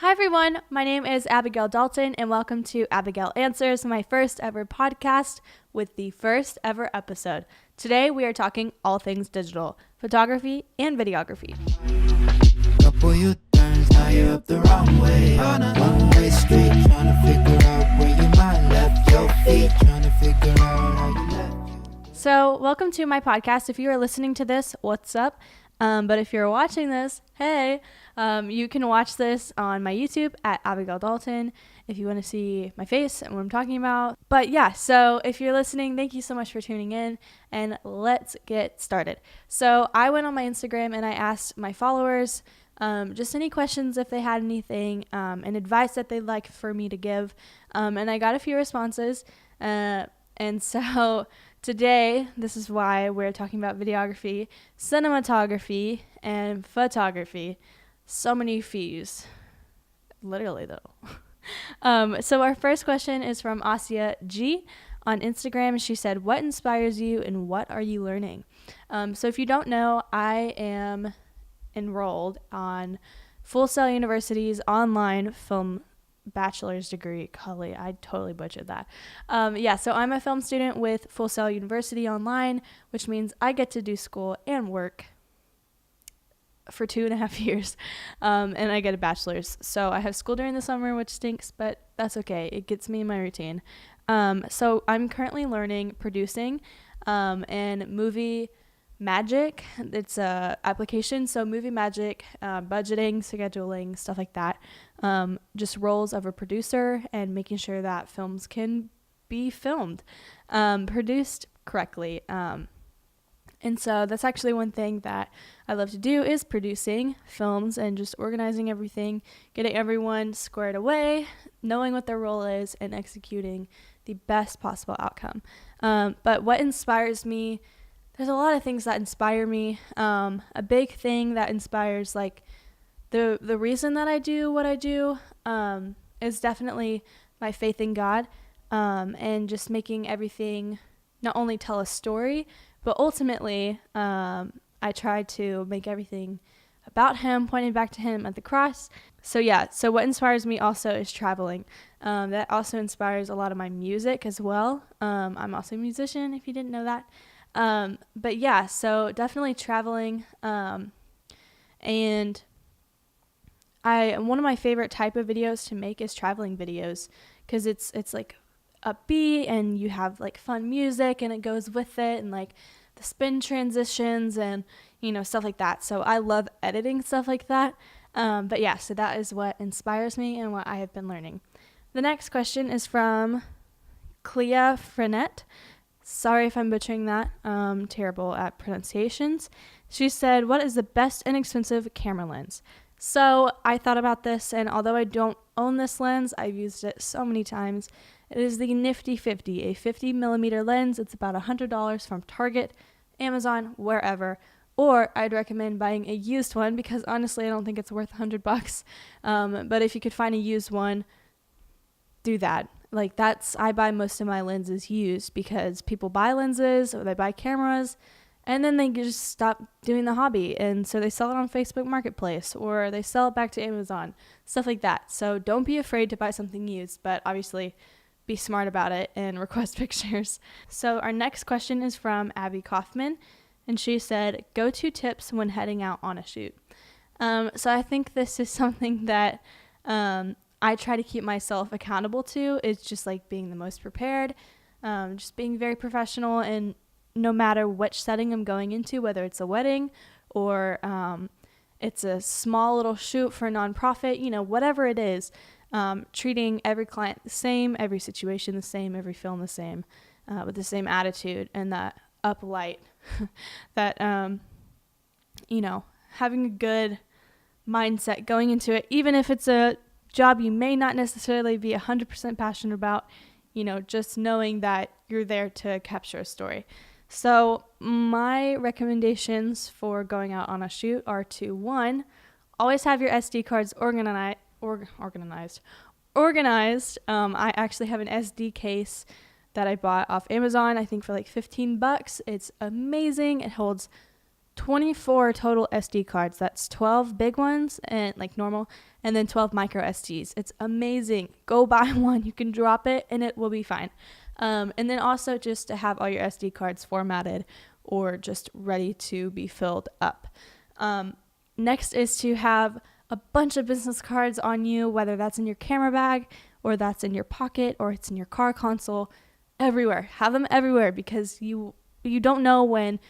Hi everyone, my name is Abigail Dalton and welcome to Abigail Answers, my first ever podcast with the first ever episode. Today we are talking all things digital, photography and videography. Couple U-turns, now you're up the wrong way. On a one-way street, trying to figure out where your mind left your feet, trying to figure out how you left. So welcome to my podcast. If you are listening to this, what's up? But if you're watching this, hey, you can watch this on my YouTube at Abigail Dalton if you want to see my face and what I'm talking about. But yeah, so if you're listening, thank you so much for tuning in and let's get started. So I went on my Instagram and I asked my followers just any questions if they had anything and advice that they'd like for me to give. And I got a few responses. And so today, this is why we're talking about videography, cinematography, and photography. So many fees. Literally, though. So our first question is from Asia G on Instagram. She said, what inspires you and what are you learning? So if you don't know, I am enrolled on Full Sail University's online film bachelor's degree. Golly, I totally butchered that. So I'm a film student with Full Sail University online, which means I get to do school and work for 2.5 years, and I get a bachelor's. So I have school during the summer, which stinks, but that's okay. It gets me in my routine. So I'm currently learning producing and movie magic. It's a application, so movie magic, budgeting, scheduling, stuff like that. Just roles of a producer and making sure that films can be filmed, produced correctly. And so that's actually one thing that I love to do is producing films and just organizing everything, getting everyone squared away, knowing what their role is, and executing the best possible outcome. But what inspires me, there's a lot of things that inspire me. A big thing that inspires, like, the reason that I do what I do is definitely my faith in God, and just making everything not only tell a story, but ultimately I try to make everything about him, pointing back to him at the cross. So what inspires me also is traveling. That also inspires a lot of my music as well. I'm also a musician, if you didn't know that. So definitely traveling. And one of my favorite type of videos to make is traveling videos, because it's like upbeat and you have like fun music and it goes with it, and like the spin transitions and stuff like that. So I love editing stuff like that. So that is what inspires me and what I have been learning. The next question is from Clea Frenet. Sorry if I'm butchering that. Terrible at pronunciations. She said, what is the best inexpensive camera lens? So I thought about this, and although I don't own this lens, I've used it so many times. It is the Nifty 50, a 50 millimeter lens. It's about $100 from Target, Amazon, wherever. Or I'd recommend buying a used one, because honestly, I don't think it's worth $100. But if you could find a used one, do that. I buy most of my lenses used, because people buy lenses or they buy cameras and then they just stop doing the hobby. And so they sell it on Facebook Marketplace or they sell it back to Amazon, stuff like that. So don't be afraid to buy something used, but obviously be smart about it and request pictures. So our next question is from Abby Kaufman. And she said, go-to tips when heading out on a shoot. So I think this is something that I try to keep myself accountable to. It's just like being the most prepared, just being very professional, and no matter which setting I'm going into, whether it's a wedding or it's a small little shoot for a nonprofit, whatever it is, treating every client the same, every situation the same, every film the same, with the same attitude and that uplight, that, having a good mindset going into it, even if it's a job you may not necessarily be 100% passionate about, just knowing that you're there to capture a story. So my recommendations for going out on a shoot are to, one, always have your SD cards organized. I actually have an SD case that I bought off Amazon, I think for like $15. It's amazing. It holds 24 total SD cards. That's 12 big ones and like normal, and then 12 micro SDs. It's amazing. Go buy one. You can drop it and it will be fine. And then also just to have all your SD cards formatted or just ready to be filled up. Next is to have a bunch of business cards on you, whether that's in your camera bag or that's in your pocket or it's in your car console, everywhere. Have them everywhere because you don't know when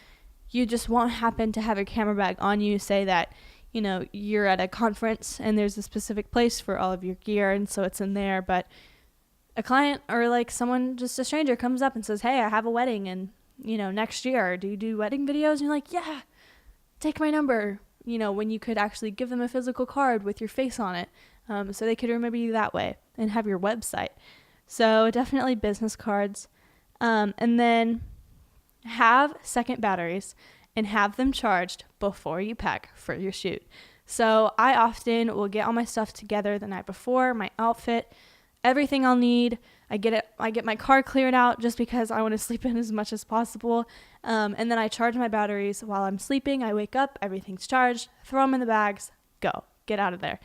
you just won't happen to have a camera bag on you. Say that, you're at a conference and there's a specific place for all of your gear and so it's in there, but a client or like someone, just a stranger comes up and says, hey, I have a wedding and, next year, do you do wedding videos? And you're like, yeah, take my number. When you could actually give them a physical card with your face on it, so they could remember you that way and have your website. So definitely business cards. And then have second batteries and have them charged before you pack for your shoot. So I often will get all my stuff together the night before, my outfit, everything I'll need. I get my car cleared out just because I want to sleep in as much as possible. And then I charge my batteries while I'm sleeping. I wake up, everything's charged, throw them in the bags, go, get out of there.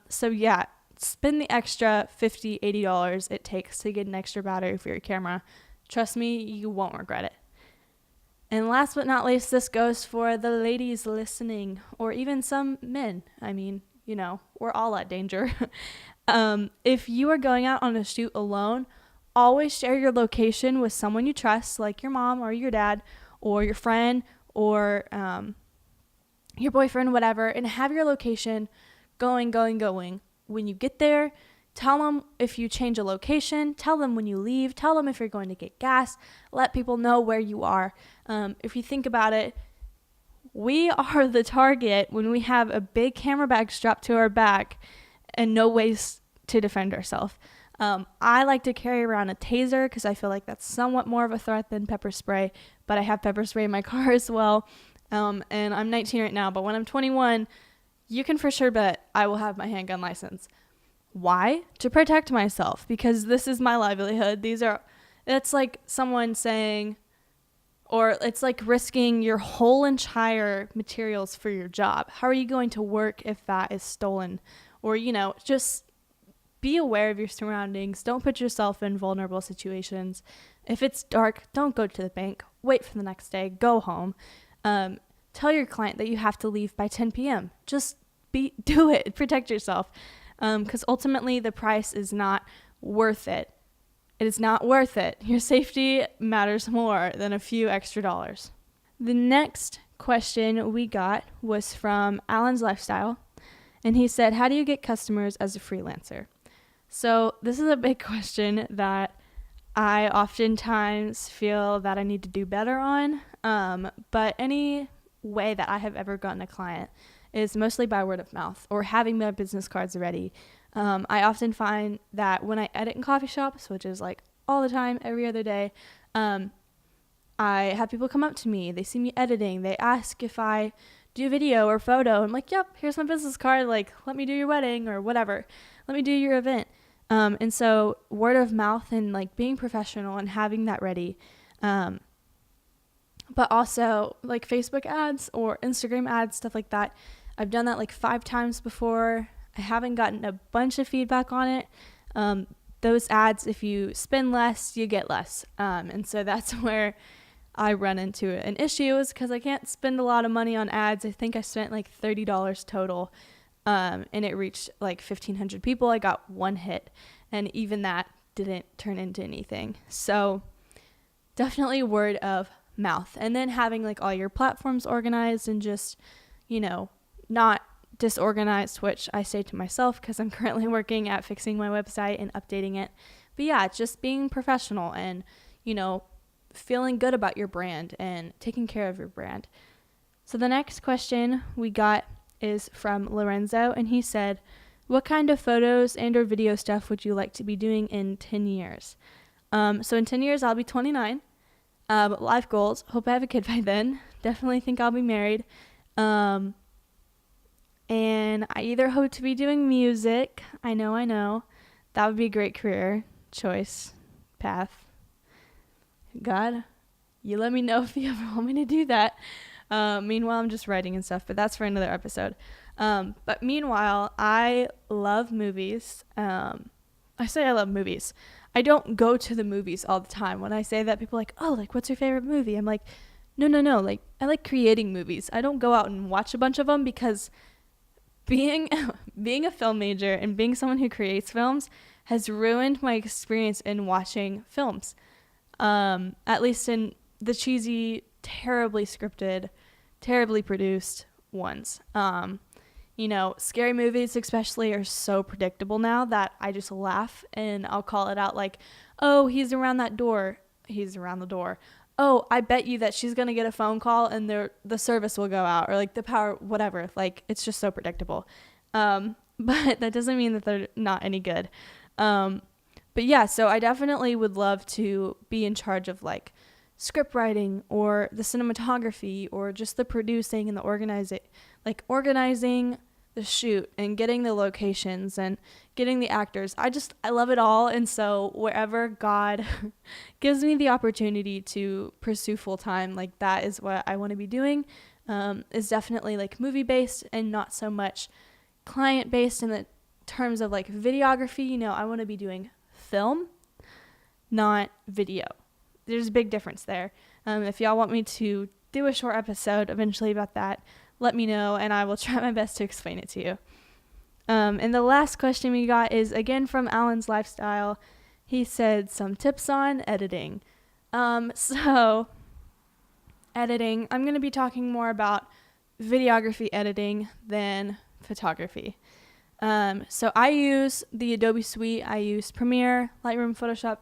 So yeah, spend the extra $50, $80 it takes to get an extra battery for your camera. Trust me, you won't regret it. And last but not least, this goes for the ladies listening, or even some men. I mean, we're all at danger. If you are going out on a shoot alone, always share your location with someone you trust, like your mom or your dad or your friend or your boyfriend, whatever, and have your location going. When you get there, tell them if you change a location, tell them when you leave, tell them if you're going to get gas, let people know where you are. If you think about it, we are the target when we have a big camera bag strapped to our back and no ways to defend ourselves. I like to carry around a taser because I feel like that's somewhat more of a threat than pepper spray, but I have pepper spray in my car as well. And I'm 19 right now, but when I'm 21, you can for sure bet I will have my handgun license. Why? To protect myself, because this is my livelihood. It's like someone saying, or it's like risking your whole entire materials for your job. How are you going to work if that is stolen? Or, just be aware of your surroundings. Don't put yourself in vulnerable situations. If it's dark, don't go to the bank. Wait for the next day. Go home. Tell your client that you have to leave by 10 p.m. Just do it. Protect yourself. Because ultimately the price is not worth it. It is not worth it. Your safety matters more than a few extra dollars. The next question we got was from Alan's Lifestyle. And he said, how do you get customers as a freelancer? So this is a big question that I oftentimes feel that I need to do better on. But any way that I have ever gotten a client is mostly by word of mouth or having my business cards ready. I often find that when I edit in coffee shops, which is like all the time, every other day, I have people come up to me. They see me editing. They ask if I do video or photo. I'm like, yep, here's my business card. Like, let me do your wedding or whatever. Let me do your event. And so word of mouth and like being professional and having that ready. But also like Facebook ads or Instagram ads, stuff like that. I've done that like 5 times before. I haven't gotten a bunch of feedback on it. Those ads, if you spend less, you get less. And so that's where I run into an issue, is because I can't spend a lot of money on ads. I think I spent like $30 total, and it reached like 1,500 people. I got 1 hit, and even that didn't turn into anything. So definitely word of mouth. And then having like all your platforms organized and just, not disorganized, which I say to myself because I'm currently working at fixing my website and updating it. But yeah, just being professional and, feeling good about your brand and taking care of your brand. So the next question we got is from Lorenzo, and he said, what kind of photos and or video stuff would you like to be doing in 10 years? So in 10 years, I'll be 29. Life goals, hope I have a kid by then. Definitely think I'll be married. And I either hope to be doing music. I know. That would be a great career choice, path. God, you let me know if you ever want me to do that. Meanwhile, I'm just writing and stuff, but that's for another episode. But meanwhile, I love movies. I say I love movies. I don't go to the movies all the time. When I say that, people are like, oh, like, what's your favorite movie? I'm like, no. Like, I like creating movies. I don't go out and watch a bunch of them because being a film major and being someone who creates films has ruined my experience in watching films. At least in the cheesy, terribly scripted, terribly produced ones. Scary movies especially are so predictable now that I just laugh and I'll call it out like, oh, he's around that door. He's around the door. Oh, I bet you that she's going to get a phone call and the service will go out, or like the power, whatever. Like, it's just so predictable. But that doesn't mean that they're not any good. But yeah, so I definitely would love to be in charge of like script writing or the cinematography or just the producing and the organizing the shoot and getting the locations and getting the actors. I love it all. And so wherever God gives me the opportunity to pursue full time, like that is what I want to be doing, is definitely like movie based and not so much client based in the terms of like videography. I want to be doing film, not video. There's a big difference there. If y'all want me to do a short episode eventually about that, let me know and I will try my best to explain it to you. And the last question we got is again from Alan's Lifestyle. He said some tips on editing. So editing, I'm going to be talking more about videography editing than photography. So I use the Adobe Suite. I use Premiere, Lightroom, Photoshop,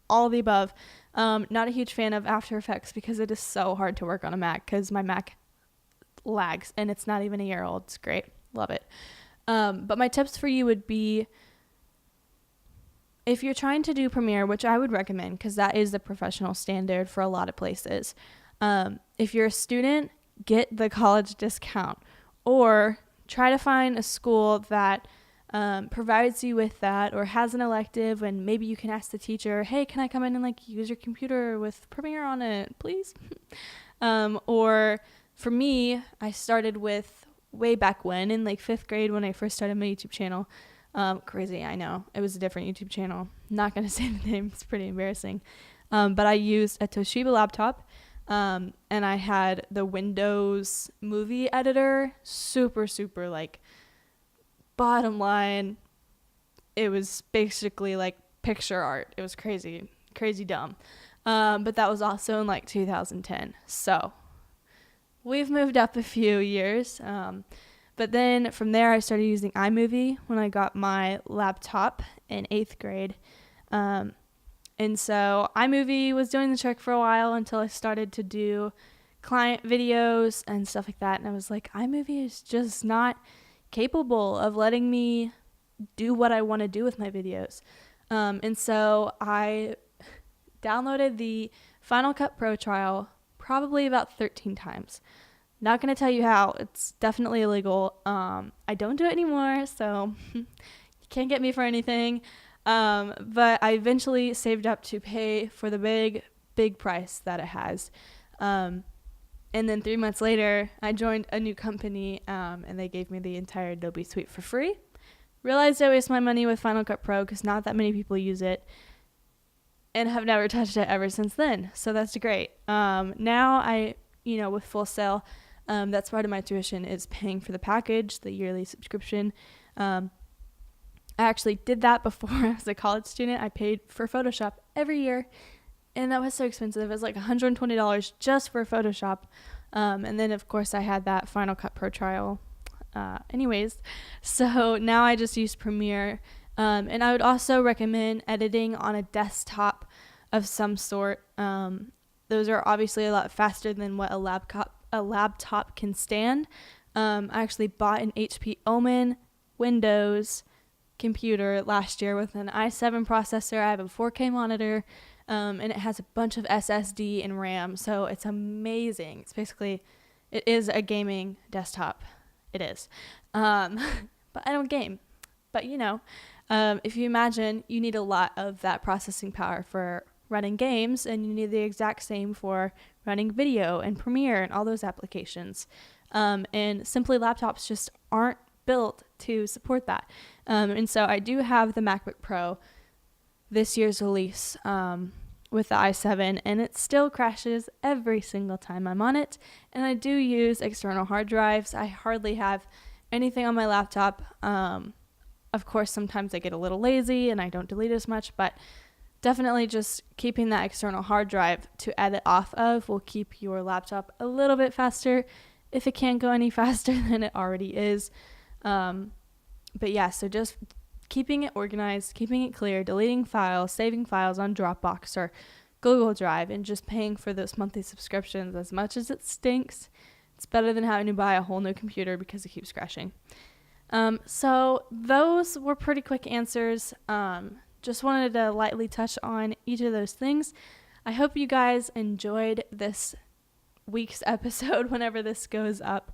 all of the above. Not a huge fan of After Effects because it is so hard to work on a Mac because my Mac lags and it's not even a year old. It's great. Love it. But my tips for you would be, if you're trying to do Premiere, which I would recommend because that is the professional standard for a lot of places. If you're a student, get the college discount or try to find a school that provides you with that or has an elective, and maybe you can ask the teacher, hey, can I come in and like use your computer with Premiere on it, please? Or for me, I started with way back when in like 5th grade when I first started my YouTube channel. Crazy, I know. It was a different YouTube channel. Not going to say the name. It's pretty embarrassing. But I used a Toshiba laptop, and I had the Windows movie editor. Super, super like bottom line. It was basically like picture art. It was crazy, crazy dumb. But that was also in like 2010. So we've moved up a few years. But then from there, I started using iMovie when I got my laptop in 8th grade. And so iMovie was doing the trick for a while until I started to do client videos and stuff like that. And I was like, iMovie is just not capable of letting me do what I want to do with my videos. And so I downloaded the Final Cut Pro trial probably about 13 times. Not going to tell you how. It's definitely illegal. I don't do it anymore, so you can't get me for anything. But I eventually saved up to pay for the big price that it has. And then 3 months later, I joined a new company, and they gave me the entire Adobe Suite for free. Realized I waste my money with Final Cut Pro because not that many people use it, and have never touched it ever since then. So that's great. Now I, with Full Sail, that's part of my tuition is paying for the package, the yearly subscription. I actually did that before I was a college student. I paid for Photoshop every year, and that was so expensive. It was like $120 just for Photoshop. And then, of course, I had that Final Cut Pro trial. Anyways, so now I just use Premiere. And I would also recommend editing on a desktop of some sort. Those are obviously a lot faster than what a laptop can stand. I actually bought an HP Omen Windows computer last year with an i7 processor. I have a 4K monitor, and it has a bunch of SSD and RAM, so it's amazing. It is a gaming desktop. It is. But I don't game. But if you imagine, you need a lot of that processing power for running games, and you need the exact same for running video and Premiere and all those applications. And simply laptops just aren't built to support that. And so I do have the MacBook Pro, this year's release, with the i7, and it still crashes every single time I'm on it. And I do use external hard drives. I hardly have anything on my laptop. Of course, sometimes I get a little lazy and I don't delete as much, but definitely just keeping that external hard drive to edit off of will keep your laptop a little bit faster, if it can't go any faster than it already is. But yeah, so just keeping it organized, keeping it clear, deleting files, saving files on Dropbox or Google Drive, and just paying for those monthly subscriptions. As much as it stinks, it's better than having to buy a whole new computer because it keeps crashing. So those were pretty quick answers. Just wanted to lightly touch on each of those things. I hope you guys enjoyed this week's episode whenever this goes up.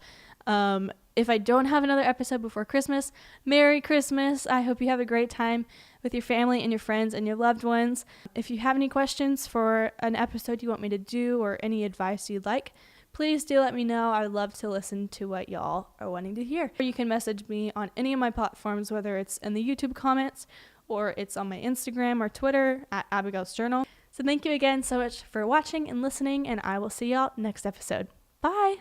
If I don't have another episode before Christmas, Merry Christmas. I hope you have a great time with your family and your friends and your loved ones. If you have any questions for an episode you want me to do or any advice you'd like, please do let me know. I would love to listen to what y'all are wanting to hear. You can message me on any of my platforms, whether it's in the YouTube comments or it's on my Instagram or Twitter at Abigail's Journal. So thank you again so much for watching and listening, and I will see y'all next episode. Bye!